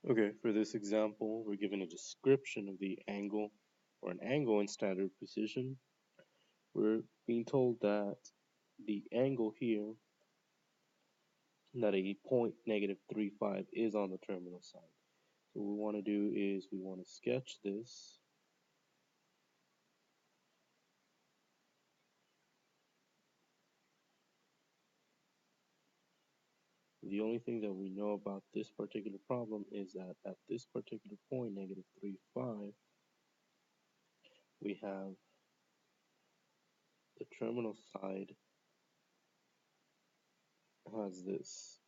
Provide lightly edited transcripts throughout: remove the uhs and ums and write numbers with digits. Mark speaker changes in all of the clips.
Speaker 1: Okay, for this example, we're given a description of the angle or an angle in standard precision. We're being told that the angle here, that a point -35 is on the terminal side. So what we want to do is we want to sketch this. The only thing that we know about this particular problem is that at this particular point, -35, we have the terminal side has this.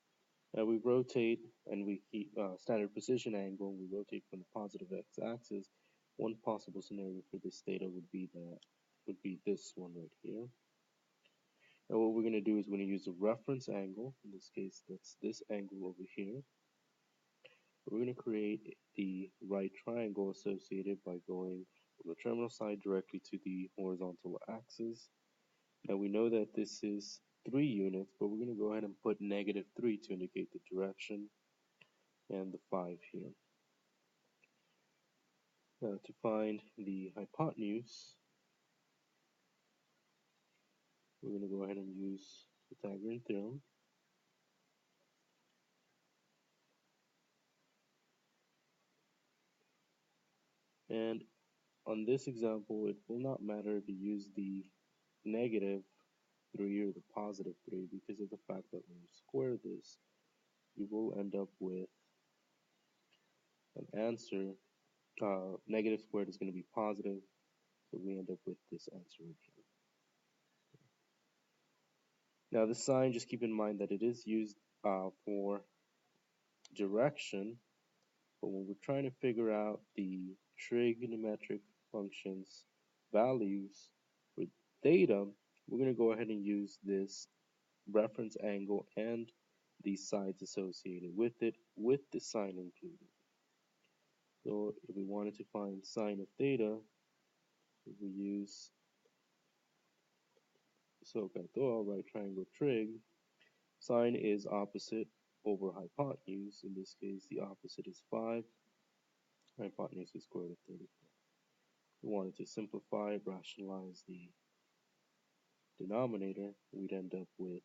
Speaker 1: Now we rotate and we keep standard precision angle. We rotate from the positive x-axis. One possible scenario for this theta would be this one right here. Now what we're going to do is we're going to use a reference angle. In this case, that's this angle over here. We're going to create the right triangle associated by going from the terminal side directly to the horizontal axis. Now we know that this is 3 units, but we're going to go ahead and put -3 to indicate the direction, and the 5 here. Now to find the hypotenuse, we're going to go ahead and use Pythagorean theorem. And on this example, it will not matter if you use the -3 or the +3 because of the fact that when you square this, you will end up with an answer. Negative squared is going to be positive, so we end up with this answer right here. Now the sign, just keep in mind that it is used for direction, but when we're trying to figure out the trigonometric functions values for theta, we're going to go ahead and use this reference angle and the sides associated with it, with the sign included. So if we wanted to find sine of theta, we use SOHCAHTOA, right triangle trig. Sine is opposite over hypotenuse. In this case, the opposite is 5. Hypotenuse is square root of 34. If we wanted to simplify, rationalize the denominator, we'd end up with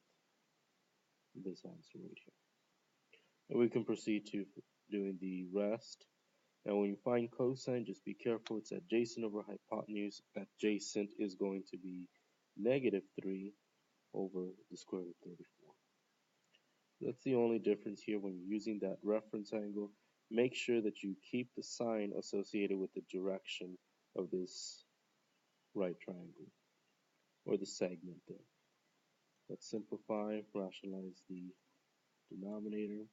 Speaker 1: this answer right here. And we can proceed to doing the rest. Now when you find cosine, just be careful, it's adjacent over hypotenuse. Adjacent is going to be -3 over the square root of 34. That's the only difference here when you're using that reference angle. Make sure that you keep the sign associated with the direction of this right triangle, or the segment there. Let's simplify, rationalize the denominator.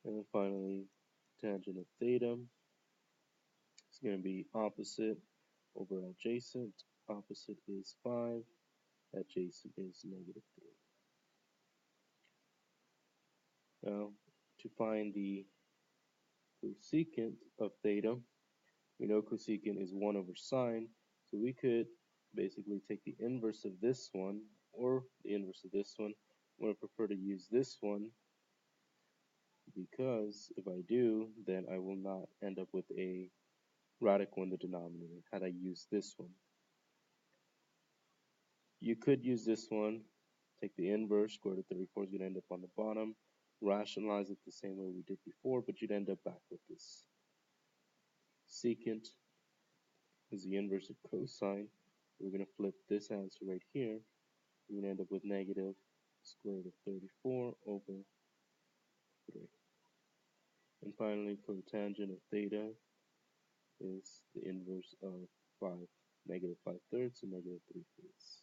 Speaker 1: And then finally, tangent of theta is going to be opposite over adjacent. Opposite is 5, adjacent is -3. Now, to find the cosecant of theta, we know cosecant is 1 over sine, so we could basically take the inverse of this one, or the inverse of this one. I'm going to prefer to use this one, because if I do, then I will not end up with a radical in the denominator had I used this one. You could use this one, take the inverse, square root of 34 is going to end up on the bottom, rationalize it the same way we did before, but you'd end up back with this. Secant is the inverse of cosine. We're going to flip this answer right here. We're going to end up with negative square root of 34 over 3. And finally, cotangent of theta is the inverse of 5, -5/3, and -3/4.